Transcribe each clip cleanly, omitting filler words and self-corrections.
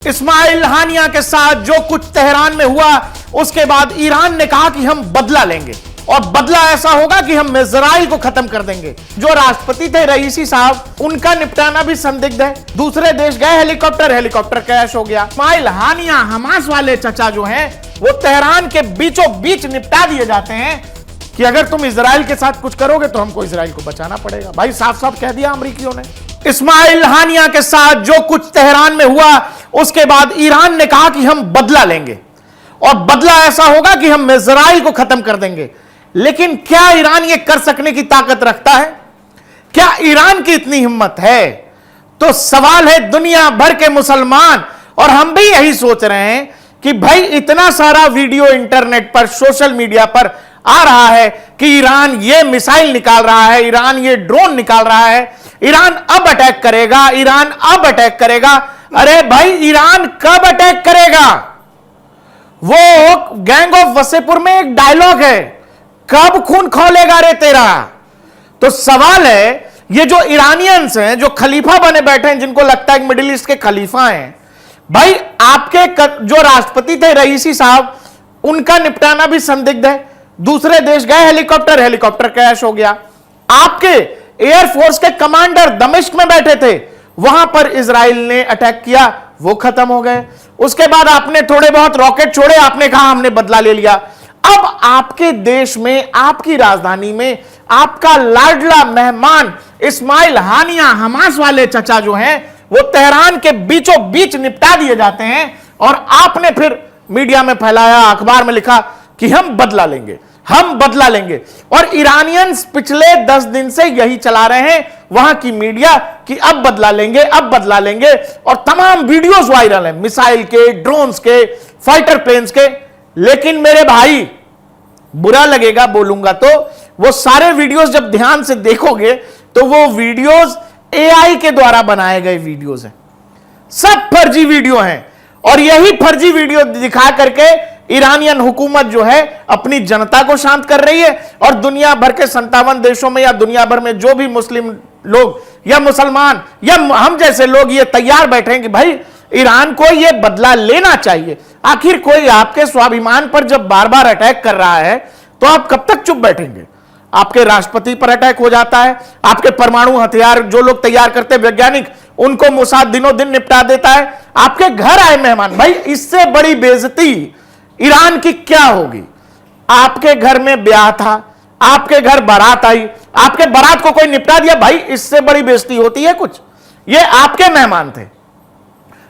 इस्माइल हानिया के साथ जो कुछ तेहरान में हुआ, उसके बाद ईरान ने कहा कि हम बदला लेंगे और बदला ऐसा होगा कि हम इजराइल को खत्म कर देंगे। जो राष्ट्रपति थे रईसी साहब, उनका निपटाना भी संदिग्ध है। दूसरे देश गए, हेलीकॉप्टर क्रैश हो गया। इस्माइल हानिया हमास वाले चचा जो हैं, वो तेहरान के बीचों बीच निपटा दिए जाते हैं कि अगर तुम इजराइल के साथ कुछ करोगे तो हमको इजराइल को बचाना पड़ेगा। भाई साफ साफ कह दिया अमरीकियों ने। इस्माइल हानिया के साथ जो कुछ तेहरान में हुआ, उसके बाद ईरान ने कहा कि हम बदला लेंगे और बदला ऐसा होगा कि हम इजराइल को खत्म कर देंगे। लेकिन क्या ईरान ये कर सकने की ताकत रखता है? क्या ईरान की इतनी हिम्मत है? तो सवाल है दुनिया भर के मुसलमान और हम भी यही सोच रहे हैं कि भाई इतना सारा वीडियो इंटरनेट पर, सोशल मीडिया पर आ रहा है कि ईरान ये मिसाइल निकाल रहा है, ईरान ये ड्रोन निकाल रहा है, ईरान अब अटैक करेगा, ईरान अब अटैक करेगा। अरे भाई ईरान कब अटैक करेगा? वो गैंग ऑफ वसेपुर में एक डायलॉग है, कब खून खौलेगा रे तेरा। तो सवाल है, ये जो ईरानियंस हैं, जो खलीफा बने बैठे हैं, जिनको लगता है मिडिल ईस्ट के खलीफा हैं, भाई आपके जो राष्ट्रपति थे रईसी साहब, उनका निपटाना भी संदिग्ध है। दूसरे देश गए, हेलीकॉप्टर क्रैश हो गया। आपके एयरफोर्स के कमांडर दमिश्क में बैठे थे, वहां पर इजराइल ने अटैक किया, वो खत्म हो गए। उसके बाद आपने थोड़े बहुत रॉकेट छोड़े, आपने कहा हमने बदला ले लिया। अब आपके देश में, आपकी राजधानी में, आपका लाडला मेहमान इस्माइल हानिया हमास वाले चचा जो हैं, वो तेहरान के बीचों बीच निपटा दिए जाते हैं और आपने फिर मीडिया में फैलाया, अखबार में लिखा कि हम बदला लेंगे, हम बदला लेंगे। और ईरानियंस पिछले 10 दिन से यही चला रहे हैं, वहां की मीडिया, कि अब बदला लेंगे, अब बदला लेंगे। और तमाम वीडियोस वायरल हैं, मिसाइल के, ड्रोन्स के, फाइटर प्लेन्स के। लेकिन मेरे भाई, बुरा लगेगा बोलूंगा तो, वो सारे वीडियोस जब ध्यान से देखोगे तो वो वीडियोस एआई के द्वारा बनाए गए वीडियोस हैं, सब फर्जी वीडियो हैं। और यही फर्जी वीडियो दिखा करके ईरानियन हुकूमत जो है अपनी जनता को शांत कर रही है। और दुनिया भर के 57 देशों में, या दुनिया भर में जो भी मुस्लिम लोग या मुसलमान या हम जैसे लोग ये तैयार बैठे हैं कि भाई ईरान को ये बदला लेना चाहिए। आखिर कोई आपके स्वाभिमान पर जब बार बार अटैक कर रहा है तो आप कब तक चुप बैठेंगे? आपके राष्ट्रपति पर अटैक हो जाता है, आपके परमाणु हथियार जो लोग तैयार करते वैज्ञानिक, उनको मोसाद दिनों दिन निपटा देता है। आपके घर आए मेहमान, भाई इससे बड़ी बेइज्जती ईरान की क्या होगी? आपके घर में ब्याह था, आपके घर बारात आई, आपके बारात को कोई निपटा दिया, भाई इससे बड़ी बेइज्जती होती है कुछ? ये आपके मेहमान थे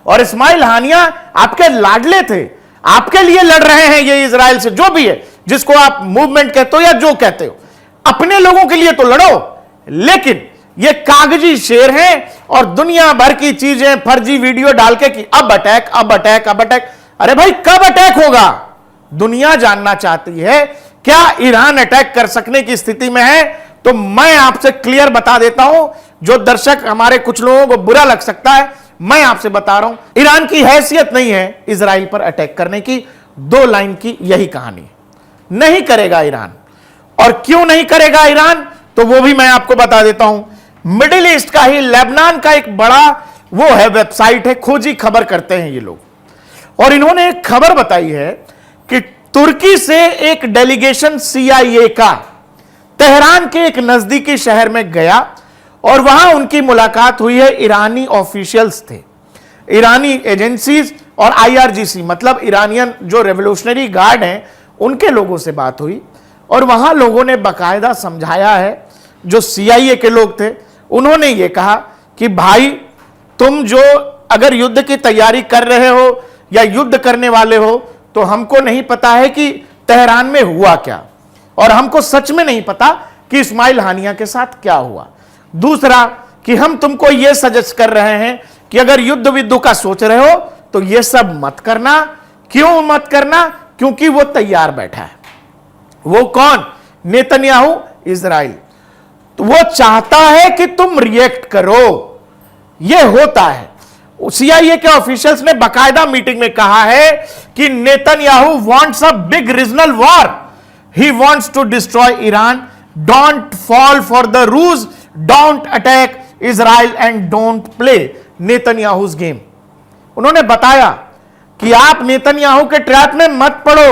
और इस्माइल हानिया आपके लाडले थे, आपके लिए लड़ रहे हैं ये इजराइल से, जो भी है, जिसको आप मूवमेंट कहते हो या जो कहते हो। अपने लोगों के लिए तो लड़ो, लेकिन ये कागजी शेर हैं और दुनिया भर की चीजें फर्जी वीडियो डाल के कि अब अटैक, अब अटैक, अब अटैक। अरे भाई कब अटैक होगा? दुनिया जानना चाहती है क्या ईरान अटैक कर सकने की स्थिति में है? तो मैं आपसे क्लियर बता देता हूं, जो दर्शक हमारे कुछ लोगों को बुरा लग सकता है, मैं आपसे बता रहा हूं, ईरान की हैसियत नहीं है इजराइल पर अटैक करने की। 2 लाइन की यही कहानी, नहीं करेगा ईरान। और क्यों नहीं करेगा ईरान, तो वो भी मैं आपको बता देता हूं। मिडिल ईस्ट का ही, लेबनान का एक बड़ा वो है, वेबसाइट है, खोजी खबर करते हैं ये लोग, और इन्होंने एक खबर बताई है कि तुर्की से एक डेलीगेशन CIA का तेहरान के एक नजदीकी शहर में गया और वहां उनकी मुलाकात हुई है। ईरानी ऑफिशियल्स थे, ईरानी एजेंसीज और IRGC मतलब ईरानियन जो रेवोल्यूशनरी गार्ड हैं, उनके लोगों से बात हुई। और वहां लोगों ने बाकायदा समझाया है, जो CIA के लोग थे, उन्होंने ये कहा कि भाई तुम जो अगर युद्ध की तैयारी कर रहे हो या युद्ध करने वाले हो, तो हमको नहीं पता है कि तेहरान में हुआ क्या, और हमको सच में नहीं पता कि इस्माइल हानिया के साथ क्या हुआ। दूसरा कि हम तुमको यह सजेस्ट कर रहे हैं कि अगर युद्ध विद्ध का सोच रहे हो तो यह सब मत करना। क्यों मत करना? क्योंकि वो तैयार बैठा है। वो कौन? Netanyahu, Israel. तो वो चाहता है कि तुम रिएक्ट करो। यह होता है। CIA के ऑफिशियल्स ने बाकायदा मीटिंग में कहा है कि Netanyahu wants a big regional war, he wants to destroy Iran, don't fall for the ruse, don't attack Israel and don't play Netanyahu's game. उन्होंने बताया कि आप नेतन्याहू के ट्रैप में मत पड़ो।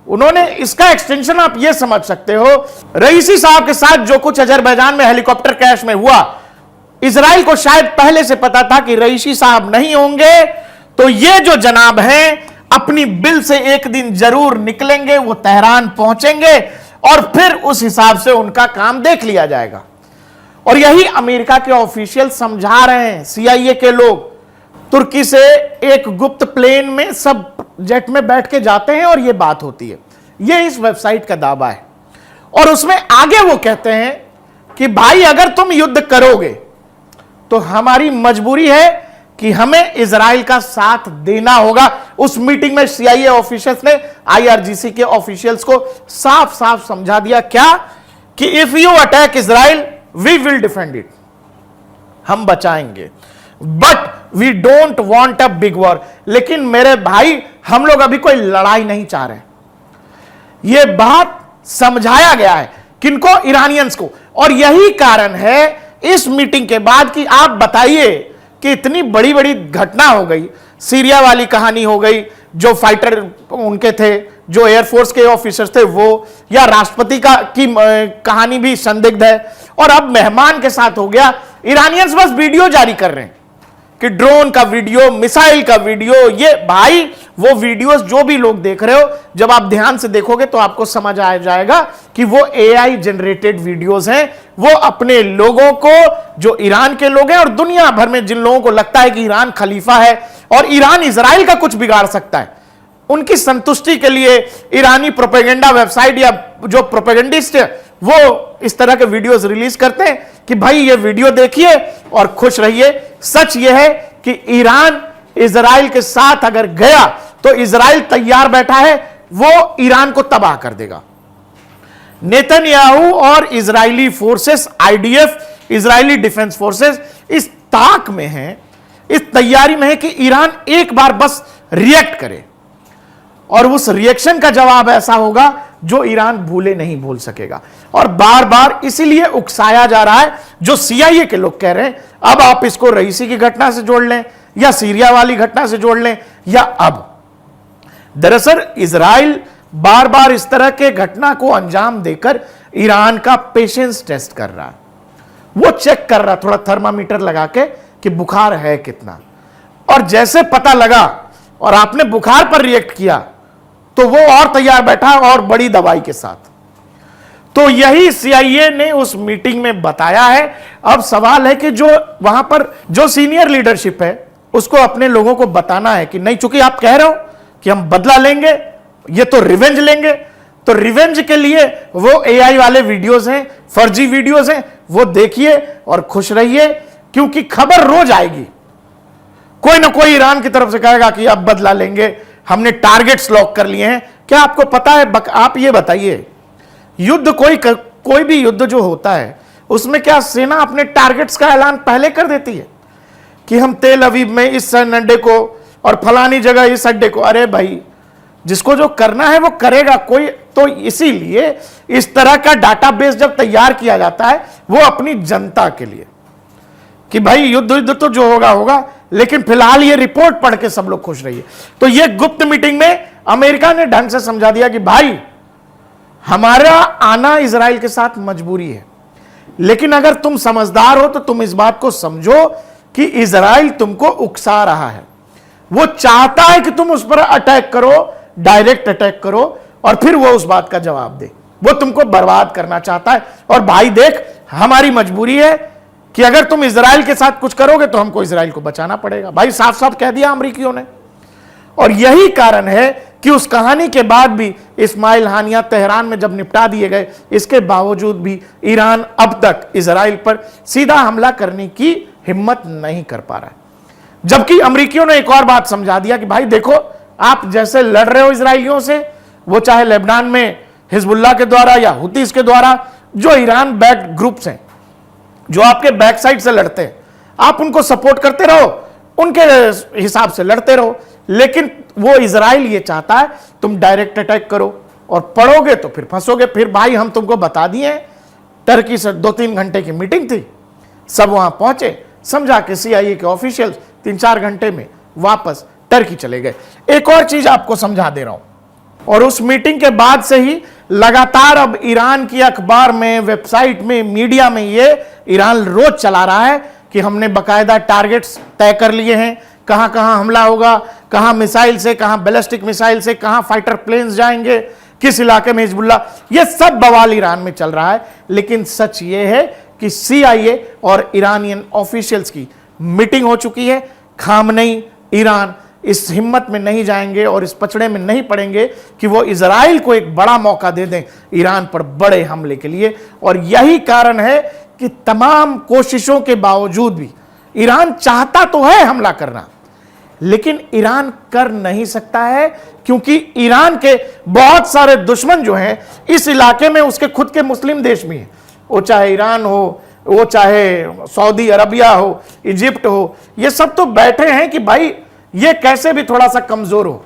उन्होंने इसका एक्सटेंशन आप यह समझ सकते हो, रईसी साहब के साथ जो कुछ अजरबैजान में हेलीकॉप्टर क्रैश में हुआ, इजराइल को शायद पहले से पता था कि रईसी साहब नहीं होंगे, तो ये जो जनाब हैं अपनी बिल से एक दिन जरूर निकलेंगे, वो तेहरान पहुंचेंगे और फिर उस हिसाब से उनका काम देख लिया जाएगा। और यही अमेरिका के ऑफिशियल समझा रहे हैं। सीआईए के लोग तुर्की से एक गुप्त प्लेन में सब जेट में बैठ के जाते हैं और यह बात होती है। यह इस वेबसाइट का दावा है। और उसमें आगे वो कहते हैं कि भाई अगर तुम युद्ध करोगे तो हमारी मजबूरी है कि हमें इजराइल का साथ देना होगा। उस मीटिंग में सीआईए ऑफिशियल्स ने आईआरजीसी के ऑफिशियल्स को साफ साफ समझा दिया क्या, कि if you attack Israel we will defend it, हम बचाएंगे, but we don't want a big war. लेकिन मेरे भाई हम लोग अभी कोई लड़ाई नहीं चाह रहे। यह बात समझाया गया है किनको? ईरानियंस को। और यही कारण है इस मीटिंग के बाद कि आप बताइए कि इतनी बड़ी बड़ी घटना हो गई, सीरिया वाली कहानी हो गई, जो फाइटर उनके थे, जो एयरफोर्स के ऑफिसर्स थे वो, या राष्ट्रपति की कहानी भी संदिग्ध है, और अब मेहमान के साथ हो गया। ईरानियंस बस वीडियो जारी कर रहे हैं कि ड्रोन का वीडियो, मिसाइल का वीडियो। ये भाई वो वीडियोस जो भी लोग देख रहे हो, जब आप ध्यान से देखोगे तो आपको समझ आ जाएगा कि वो एआई जनरेटेड वीडियोस हैं। वो अपने लोगों को, जो ईरान के लोग हैं और दुनिया भर में जिन लोगों को लगता है कि ईरान खलीफा है और ईरान इजराइल का कुछ बिगाड़ सकता है, उनकी संतुष्टि के लिए ईरानी प्रोपेगेंडा वेबसाइट या जो प्रोपेगेंडिस्ट है वो इस तरह के वीडियोस रिलीज करते हैं कि भाई ये वीडियो देखिए और खुश रहिए। सच यह है कि ईरान इजराइल के साथ अगर गया तो इजराइल तैयार बैठा है, वो ईरान को तबाह कर देगा। नेतन्याहू और Israeli forces, IDF, Israeli defence forces इस ताक में हैं, इस तैयारी में है कि ईरान एक बार बस रिएक्ट करे, और उस रिएक्शन का जवाब ऐसा होगा जो ईरान भूले नहीं भूल सकेगा। और बार बार इसीलिए उकसाया जा रहा है, जो सीआईए के लोग कह रहे हैं अब आप इसको रईसी की घटना से जोड़ लें या सीरिया वाली घटना से जोड़ लें, या अब दरअसल इजराइल बार बार इस तरह के घटना को अंजाम देकर ईरान का पेशेंस टेस्ट कर रहा है। वो चेक कर रहा थोड़ा थर्मामीटर लगा के कि बुखार है कितना, और जैसे पता लगा और आपने बुखार पर रिएक्ट किया तो वो और तैयार बैठा और बड़ी दवाई के साथ। तो यही सीआईए ने उस मीटिंग में बताया है। अब सवाल है कि जो वहां पर जो सीनियर लीडरशिप है उसको अपने लोगों को बताना है कि नहीं, चूंकि आप कह रहे हो कि हम बदला लेंगे, ये तो रिवेंज लेंगे, तो रिवेंज के लिए वो एआई वाले वीडियोस हैं, फर्जी वीडियोस हैं, वो देखिए और खुश रहिए, क्योंकि खबर रोज आएगी। कोई ना कोई ईरान की तरफ से कहेगा कि अब बदला लेंगे, हमने टारगेट्स लॉक कर लिए हैं। क्या आपको पता है, आप ये बताइए, युद्ध कोई भी युद्ध जो होता है उसमें क्या सेना अपने टारगेट्स का ऐलान पहले कर देती है कि हम तेल अवीव में इस अड्डे को और फलानी जगह इस अड्डे को? अरे भाई, जिसको जो करना है वो करेगा कोई। तो इसीलिए इस तरह का डाटाबेस जब तैयार किया जाता है वो अपनी जनता के लिए, कि भाई युद्ध तो जो होगा होगा, लेकिन फिलहाल ये रिपोर्ट पढ़ के सब लोग खुश रहिए। तो ये गुप्त मीटिंग में अमेरिका ने ढंग से समझा दिया कि भाई हमारा आना इजराइल के साथ मजबूरी है, लेकिन अगर तुम समझदार हो तो तुम इस बात को समझो कि इजराइल तुमको उकसा रहा है। वो चाहता है कि तुम उस पर अटैक करो, डायरेक्ट अटैक करो, और फिर वो उस बात का जवाब दे। वो तुमको बर्बाद करना चाहता है। और भाई देख, हमारी मजबूरी है कि अगर तुम इजराइल के साथ कुछ करोगे तो हमको इजराइल को बचाना पड़ेगा। भाई साफ साफ कह दिया अमेरिकियों ने। और यही कारण है कि उस कहानी के बाद भी इस्माइल हानिया तेहरान में जब निपटा दिए गए, इसके बावजूद भी ईरान अब तक इजराइल पर सीधा हमला करने की हिम्मत नहीं कर पा रहा है। जबकि अमेरिकियों ने एक और बात समझा दिया कि भाई देखो, आप जैसे लड़ रहे हो इजराइलियों से, वो चाहे लेबनान में हिजबुल्लाह के द्वारा या हुतीस के द्वारा, जो ईरान बैक्ड ग्रुप्स हैं, जो आपके बैक साइड से लड़ते हैं, आप उनको सपोर्ट करते रहो, उनके हिसाब से लड़ते रहो। लेकिन वो इजराइल ये चाहता है तुम डायरेक्ट अटैक करो, और पढ़ोगे तो फिर फंसोगे। फिर भाई हम तुमको बता दिए, टर्की से 2-3 घंटे की मीटिंग थी, सब वहां पहुंचे, समझा के सीआईए के ऑफिशियल्स 3-4 घंटे में वापस टर्की चले गए। एक और चीज आपको समझा दे रहा हूं, और उस मीटिंग के बाद से ही लगातार अब ईरान की अखबार में, वेबसाइट में, मीडिया में ये ईरान रोज चला रहा है कि हमने बकायदा टारगेट्स तय कर लिए हैं, कहां कहां हमला होगा, कहां मिसाइल से, कहां बैलिस्टिक मिसाइल से, कहां फाइटर प्लेन्स जाएंगे, किस इलाके में हिजबुल्लाह, ये सब बवाल ईरान में चल रहा है। लेकिन सच ये है कि CIA और ईरानियन ऑफिशियल्स की मीटिंग हो चुकी है। खामनेई, ईरान इस हिम्मत में नहीं जाएंगे और इस पचड़े में नहीं पड़ेंगे कि वो इजराइल को एक बड़ा मौका दे दें ईरान पर बड़े हमले के लिए। और यही कारण है कि तमाम कोशिशों के बावजूद भी ईरान चाहता तो है हमला करना, लेकिन ईरान कर नहीं सकता है, क्योंकि ईरान के बहुत सारे दुश्मन जो हैं इस इलाके में उसके खुद के मुस्लिम देश में हैं, वो चाहे ईरान हो, वो चाहे सऊदी अरबिया हो, इजिप्ट हो, ये सब तो बैठे हैं कि भाई ये कैसे भी थोड़ा सा कमजोर हो।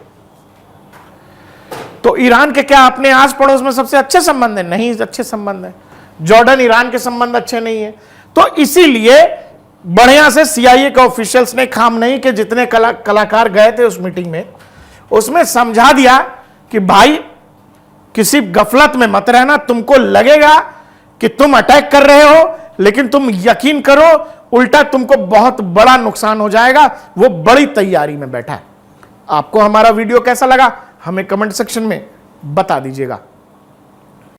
तो ईरान के क्या अपने आस पड़ोस में सबसे अच्छे संबंध है? नहीं अच्छे संबंध है। जॉर्डन ईरान के संबंध अच्छे नहीं है। तो इसीलिए बढ़िया से CIA के ऑफिशियल्स ने खामनेई के जितने कलाकार गए थे उस मीटिंग में, उसमें समझा दिया कि भाई किसी गफलत में मत रहना। तुमको लगेगा कि तुम अटैक कर रहे हो, लेकिन तुम यकीन करो उल्टा तुमको बहुत बड़ा नुकसान हो जाएगा। वो बड़ी तैयारी में बैठा है। आपको हमारा वीडियो कैसा लगा हमें कमेंट सेक्शन में बता दीजिएगा।